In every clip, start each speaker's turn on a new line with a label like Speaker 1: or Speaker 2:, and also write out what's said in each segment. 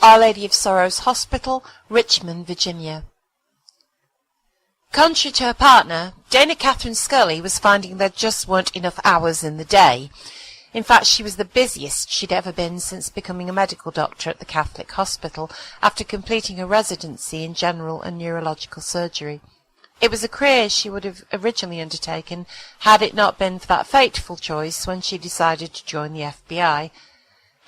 Speaker 1: Our Lady of Sorrows Hospital, Richmond, Virginia. Contrary to her partner, Dana Catherine Scully was finding there just weren't enough hours in the day. In fact, she was the busiest she'd ever been since becoming a medical doctor at the Catholic hospital after completing a residency in general and neurological surgery. It was a career she would have originally undertaken had it not been for that fateful choice when she decided to join the FBI.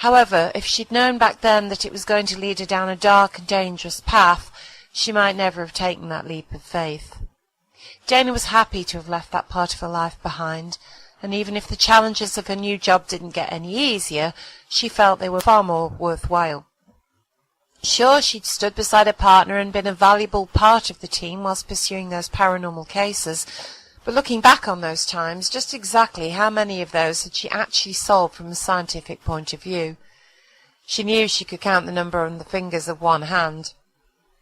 Speaker 1: However, if she'd known back then that it was going to lead her down a dark and dangerous path, she might never have taken that leap of faith. Dana was happy to have left that part of her life behind, and even if the challenges of her new job didn't get any easier, she felt they were far more worthwhile. Sure, she'd stood beside her partner and been a valuable part of the team whilst pursuing those paranormal cases, but looking back on those times, just exactly how many of those had she actually solved from a scientific point of view? She knew she could count the number on the fingers of one hand.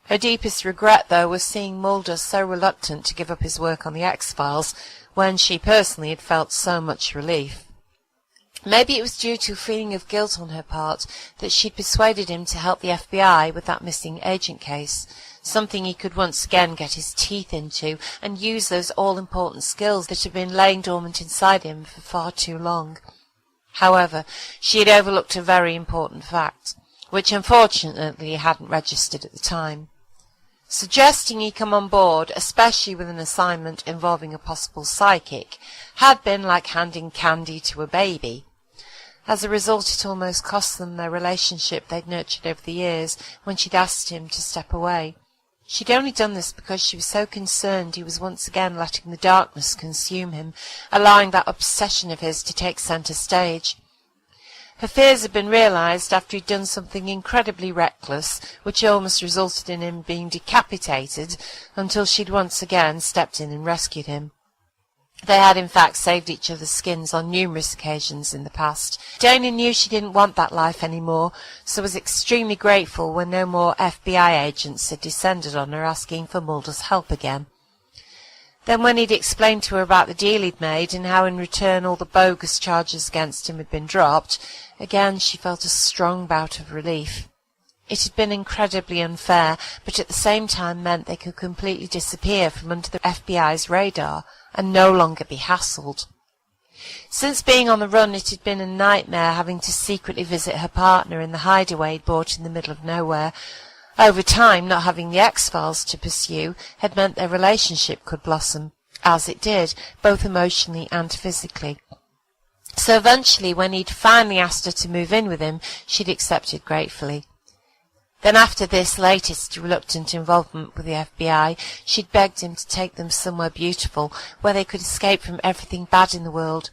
Speaker 1: Her deepest regret, though, was seeing Mulder so reluctant to give up his work on the X-Files, when she personally had felt so much relief. Maybe it was due to a feeling of guilt on her part that she'd persuaded him to help the FBI with that missing agent case, something he could once again get his teeth into and use those all-important skills that had been laying dormant inside him for far too long. However, she had overlooked a very important fact, which unfortunately hadn't registered at the time. Suggesting he come on board, especially with an assignment involving a possible psychic, had been like handing candy to a baby. As a result, it almost cost them their relationship they'd nurtured over the years when she'd asked him to step away. She'd only done this because she was so concerned he was once again letting the darkness consume him, allowing that obsession of his to take centre stage. Her fears had been realised after he'd done something incredibly reckless, which almost resulted in him being decapitated, until she'd once again stepped in and rescued him. They had in fact saved each other's skins on numerous occasions in the past. Dana knew she didn't want that life any more, so was extremely grateful when no more FBI agents had descended on her asking for Mulder's help again. Then when he'd explained to her about the deal he'd made and how in return all the bogus charges against him had been dropped, again she felt a strong bout of relief. It had been incredibly unfair, but at the same time meant they could completely disappear from under the FBI's radar and no longer be hassled. Since being on the run, it had been a nightmare having to secretly visit her partner in the hideaway he'd bought in the middle of nowhere. Over time, not having the X-Files to pursue had meant their relationship could blossom, as it did, both emotionally and physically. So eventually, when he'd finally asked her to move in with him, she'd accepted gratefully. Then after this latest reluctant involvement with the FBI, she'd begged him to take them somewhere beautiful, where they could escape from everything bad in the world.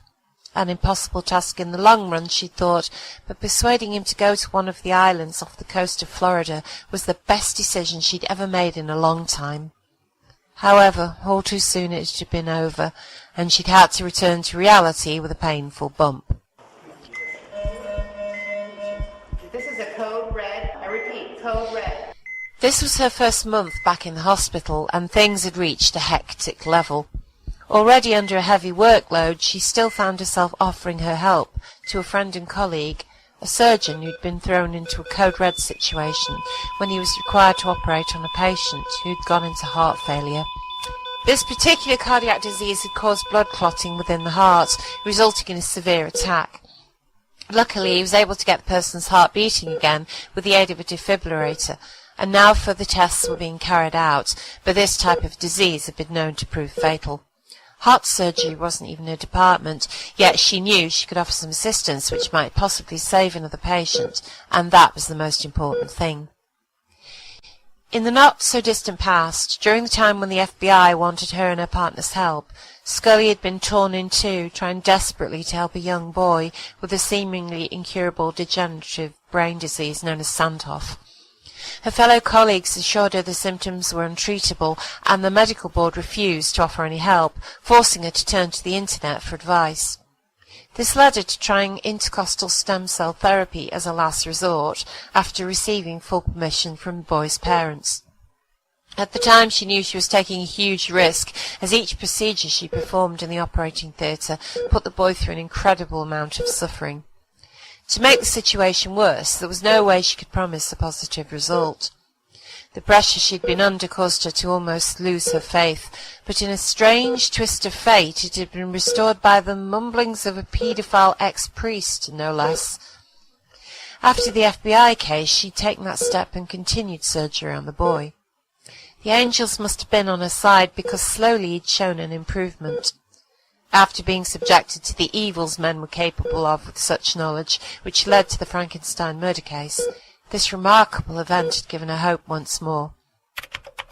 Speaker 1: An impossible task in the long run, she thought, but persuading him to go to one of the islands off the coast of Florida was the best decision she'd ever made in a long time. However, all too soon it had been over, and she'd had to return to reality with a painful bump.
Speaker 2: This is a code red. I repeat, code red.
Speaker 1: This was her first month back in the hospital, and things had reached a hectic level. Already under a heavy workload, she still found herself offering her help to a friend and colleague, a surgeon who'd been thrown into a code red situation when he was required to operate on a patient who'd gone into heart failure. This particular cardiac disease had caused blood clotting within the heart, resulting in a severe attack. Luckily, he was able to get the person's heart beating again with the aid of a defibrillator, and now further tests were being carried out, but this type of disease had been known to prove fatal. Heart surgery wasn't even her department, yet she knew she could offer some assistance which might possibly save another patient, and that was the most important thing. In the not-so-distant past, during the time when the FBI wanted her and her partner's help, Scully had been torn in two, trying desperately to help a young boy with a seemingly incurable degenerative brain disease known as Sandhoff. Her fellow colleagues assured her the symptoms were untreatable, and the medical board refused to offer any help, forcing her to turn to the internet for advice. This led her to trying intercostal stem cell therapy as a last resort, after receiving full permission from the boy's parents. At the time she knew she was taking a huge risk, as each procedure she performed in the operating theatre put the boy through an incredible amount of suffering. To make the situation worse, there was no way she could promise a positive result. The pressure she'd been under caused her to almost lose her faith, but in a strange twist of fate it had been restored by the mumblings of a paedophile ex-priest, no less. After the FBI case, she'd taken that step and continued surgery on the boy. The angels must have been on her side, because slowly he'd shown an improvement. After being subjected to the evils men were capable of with such knowledge, which led to the Frankenstein murder case, this remarkable event had given her hope once more.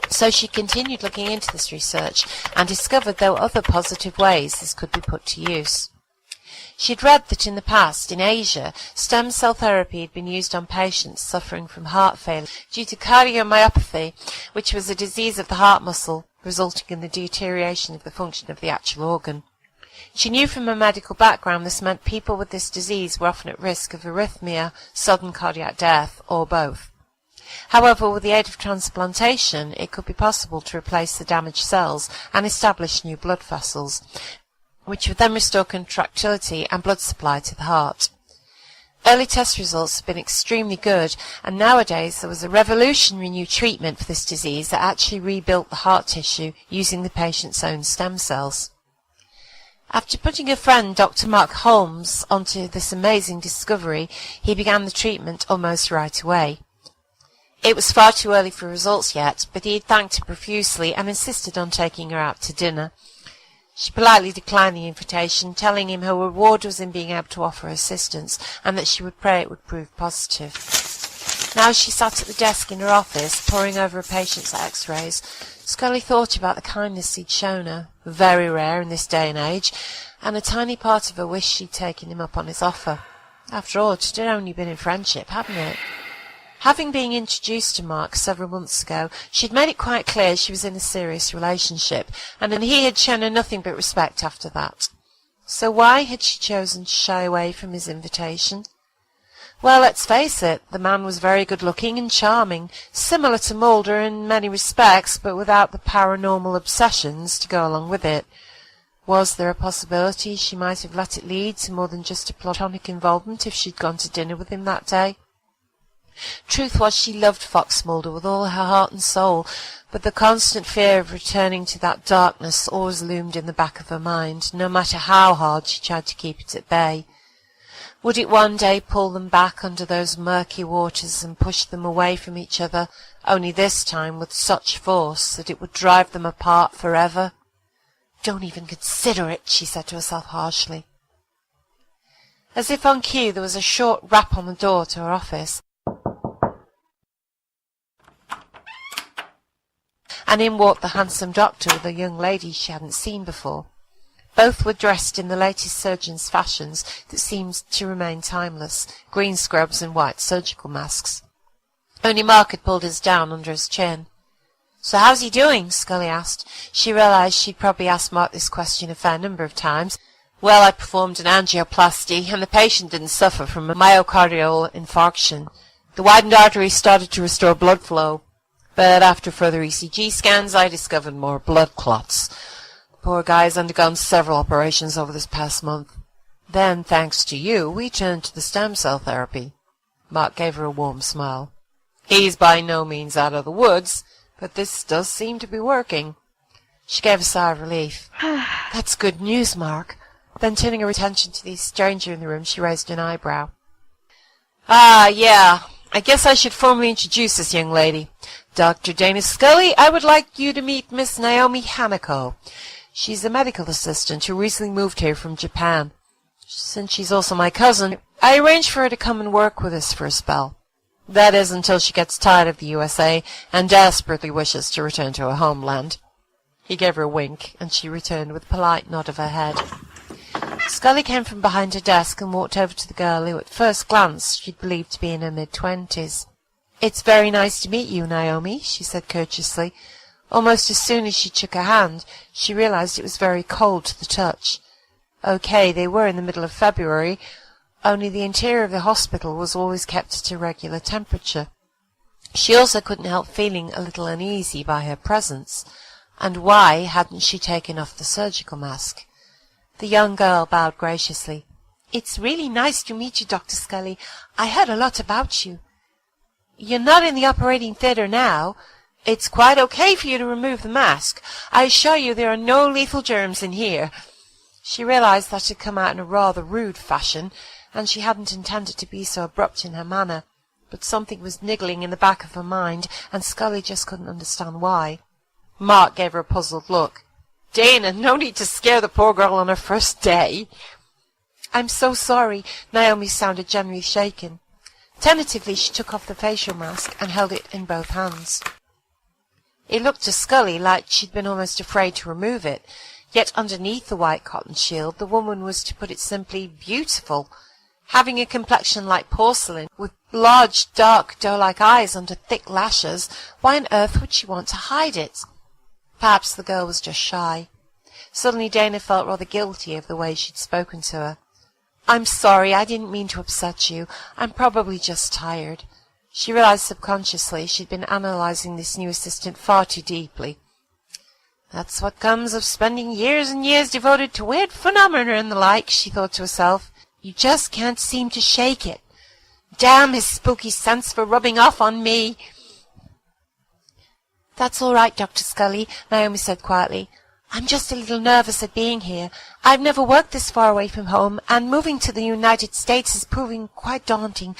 Speaker 1: So she continued looking into this research and discovered there were other positive ways this could be put to use. She had read that in the past, in Asia, stem cell therapy had been used on patients suffering from heart failure due to cardiomyopathy, which was a disease of the heart muscle, resulting in the deterioration of the function of the actual organ. She knew from her medical background this meant people with this disease were often at risk of arrhythmia, sudden cardiac death, or both. However, with the aid of transplantation, it could be possible to replace the damaged cells and establish new blood vessels, which would then restore contractility and blood supply to the heart. Early test results have been extremely good, and nowadays there was a revolutionary new treatment for this disease that actually rebuilt the heart tissue using the patient's own stem cells. After putting her friend Dr. Mark Holmes onto this amazing discovery, he began the treatment almost right away. It was far too early for results yet, but he had thanked her profusely and insisted on taking her out to dinner. She politely declined the invitation, telling him her reward was in being able to offer assistance, and that she would pray it would prove positive. Now she sat at the desk in her office, poring over a patient's x-rays. Scully thought about the kindness he'd shown her, very rare in this day and age, and a tiny part of her wished she'd taken him up on his offer. After all, it had only been in friendship, hadn't it? Having been introduced to Mark several months ago, she'd made it quite clear she was in a serious relationship, and he had shown her nothing but respect after that. So why had she chosen to shy away from his invitation? Well, let's face it, the man was very good-looking and charming, similar to Mulder in many respects, but without the paranormal obsessions to go along with it. Was there a possibility she might have let it lead to more than just a platonic involvement if she'd gone to dinner with him that day? Truth was, she loved Fox Mulder with all her heart and soul, but the constant fear of returning to that darkness always loomed in the back of her mind, no matter how hard she tried to keep it at bay. Would it one day pull them back under those murky waters and push them away from each other, only this time with such force that it would drive them apart forever? "Don't even consider it," she said to herself harshly. As if on cue, there was a short rap on the door to her office, and in walked the handsome doctor with a young lady she hadn't seen before. Both were dressed in the latest surgeon's fashions that seemed to remain timeless, green scrubs and white surgical masks. Only Mark had pulled his down under his chin. "So how's he doing?" Scully asked. She realized she'd probably asked Mark this question a fair number of times. "Well, I performed an angioplasty, and the patient didn't suffer from a myocardial infarction. The widened artery started to restore blood flow, but after further ECG scans, I discovered more blood clots. The poor guy has undergone several operations over this past month. Then, thanks to you, we turned to the stem cell therapy." Mark gave her a warm smile. "He's by no means out of the woods, but this does seem to be working." She gave a sigh of relief. "That's good news, Mark." Then, turning her attention to the stranger in the room, she raised an eyebrow. "Ah, yeah. I guess I should formally introduce this young lady. Dr. Dana Scully, I would like you to meet Miss Naomi Hanako. She's a medical assistant who recently moved here from Japan. Since she's also my cousin, I arranged for her to come and work with us for a spell. That is, until she gets tired of the USA and desperately wishes to return to her homeland." He gave her a wink, and she returned with a polite nod of her head. Scully came from behind her desk and walked over to the girl who at first glance she'd believed to be in her mid-20s. "It's very nice to meet you, Naomi," she said courteously. Almost as soon as she took her hand, she realized it was very cold to the touch. Okay, they were in the middle of February, only the interior of the hospital was always kept at a regular temperature. She also couldn't help feeling a little uneasy by her presence, and why hadn't she taken off the surgical mask? The young girl bowed graciously. It's really nice to meet you, Dr. Scully. I heard a lot about you. You're not in the operating theatre now. It's quite okay for you to remove the mask. I assure you there are no lethal germs in here. She realized that it had come out in a rather rude fashion, and she hadn't intended to be so abrupt in her manner. But something was niggling in the back of her mind, and Scully just couldn't understand why. Mark gave her a puzzled look. Dana, no need to scare the poor girl on her first day. I'm so sorry. Naomi sounded genuinely shaken. Tentatively she took off the facial mask and held it in both hands. It looked to Scully like she'd been almost afraid to remove it, yet underneath the white cotton shield the woman was, to put it simply, beautiful. Having a complexion like porcelain, with large, dark, doe-like eyes under thick lashes, why on earth would she want to hide it? Perhaps the girl was just shy. Suddenly Dana felt rather guilty of the way she'd spoken to her. I'm sorry, I didn't mean to upset you. I'm probably just tired. She realized subconsciously she'd been analyzing this new assistant far too deeply. That's what comes of spending years and years devoted to weird phenomena and the like, she thought to herself. You just can't seem to shake it. Damn his spooky sense for rubbing off on me. That's all right, Dr. Scully, Naomi said quietly. I'm just a little nervous at being here. I've never worked this far away from home, and moving to the United States is proving quite daunting,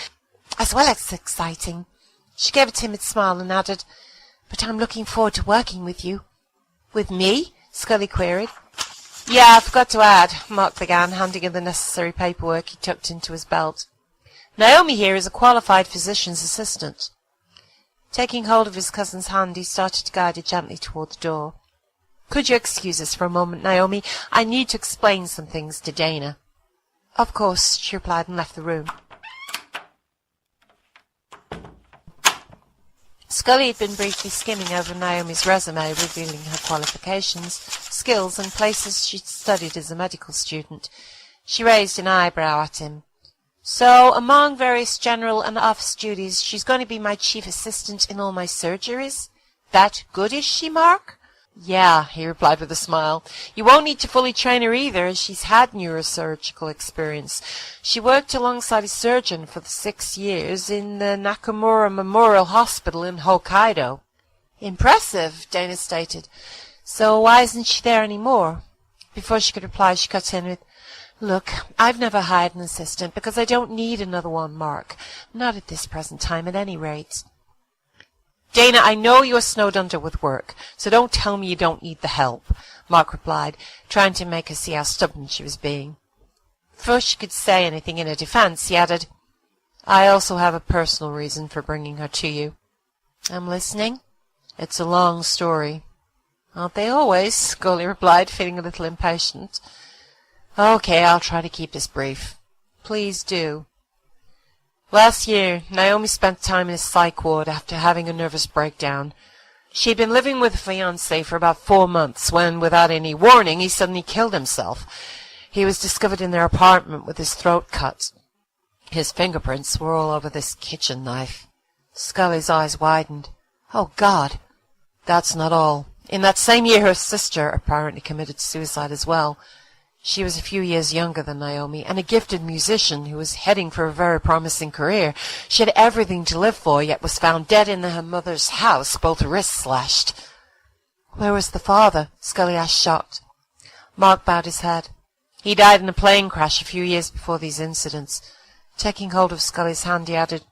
Speaker 1: as well as exciting. She gave a timid smile and added, But I'm looking forward to working with you. With me? Scully queried. Yeah, I forgot to add, Mark began, handing her the necessary paperwork he tucked into his belt. Naomi here is a qualified physician's assistant. Taking hold of his cousin's hand, he started to guide her gently toward the door. Could you excuse us for a moment, Naomi? I need to explain some things to Dana. Of course, she replied and left the room. Scully had been briefly skimming over Naomi's resume, revealing her qualifications, skills, and places she'd studied as a medical student. She raised an eyebrow at him. So, among various general and office duties, she's going to be my chief assistant in all my surgeries? That good, is she, Mark? Yeah, he replied with a smile. You won't need to fully train her either, as she's had neurosurgical experience. She worked alongside a surgeon for the 6 years in the Nakamura Memorial Hospital in Hokkaido. Impressive, Dana stated. So why isn't she there any more? Before she could reply, she cut in with, Look, I've never hired an assistant because I don't need another one, Mark. Not at this present time, at any rate. Dana, I know you're snowed under with work, so don't tell me you don't need the help, Mark replied, trying to make her see how stubborn she was being. Before she could say anything in her defense, he added, I also have a personal reason for bringing her to you. I'm listening. It's a long story. Aren't they always? Scully replied, feeling a little impatient. Okay, I'll try to keep this brief. Please do. Last year, Naomi spent time in a psych ward after having a nervous breakdown. She'd been living with a fiancé for about 4 months when, without any warning, he suddenly killed himself. He was discovered in their apartment with his throat cut. His fingerprints were all over this kitchen knife. Scully's eyes widened. Oh, God! That's not all. In that same year, her sister apparently committed suicide as well. She was a few years younger than Naomi, and a gifted musician who was heading for a very promising career. She had everything to live for, yet was found dead in her mother's house, both wrists slashed. Where was the father? Scully asked, shocked. Mark bowed his head. He died in a plane crash a few years before these incidents. Taking hold of Scully's hand, he added,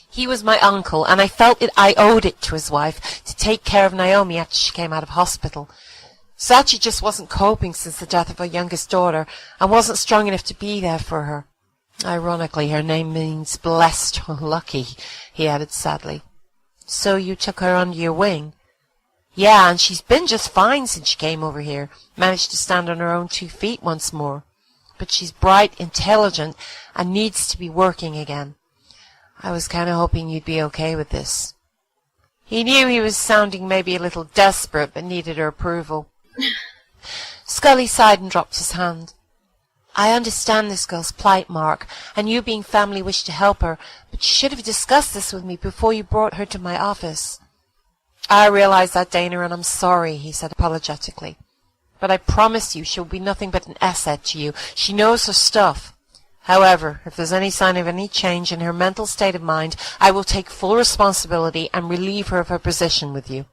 Speaker 1: He was my uncle, and I felt I owed it to his wife to take care of Naomi after she came out of hospital. Sachi just wasn't coping since the death of her youngest daughter, and wasn't strong enough to be there for her. Ironically, her name means blessed or lucky, he added sadly. So you took her under your wing? Yeah, and she's been just fine since she came over here, managed to stand on her own 2 feet once more. But she's bright, intelligent, and needs to be working again. I was kind of hoping you'd be okay with this. He knew he was sounding maybe a little desperate, but needed her approval. Scully sighed and dropped his hand. I understand this girl's plight, Mark, and you being family wish to help her, but you should have discussed this with me before you brought her to my office. I realize that, Dana, and I'm sorry, he said apologetically. but I promise you she'll be nothing but an asset to you. She knows her stuff. However, if there's any sign of any change in her mental state of mind, I will take full responsibility and relieve her of her position with you."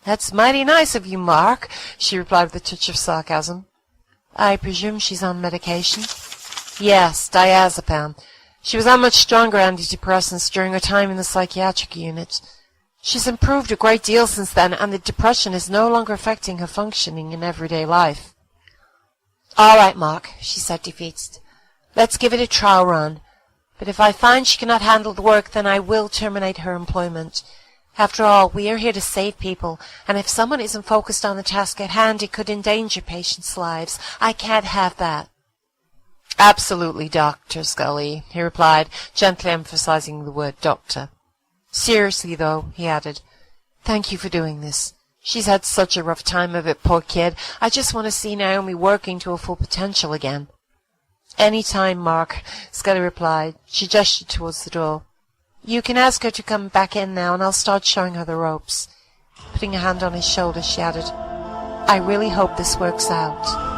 Speaker 1: "That's mighty nice of you, Mark," she replied with a touch of sarcasm. "I presume she's on medication?" "Yes, diazepam. She was on much stronger antidepressants during her time in the psychiatric unit. She's improved a great deal since then, and the depression is no longer affecting her functioning in everyday life." "All right, Mark," she said, defeated. "Let's give it a trial run. But if I find she cannot handle the work, then I will terminate her employment. After all, we are here to save people, and if someone isn't focused on the task at hand, it could endanger patients' lives. I can't have that." "Absolutely, Dr. Scully," he replied, gently emphasizing the word doctor. "Seriously, though," he added, "thank you for doing this. She's had such a rough time of it, poor kid. I just want to see Naomi working to her full potential again." "Any time, Mark," Scully replied. She gestured towards the door. "You can ask her to come back in now, and I'll start showing her the ropes." Putting a hand on his shoulder, she added, "I really hope this works out."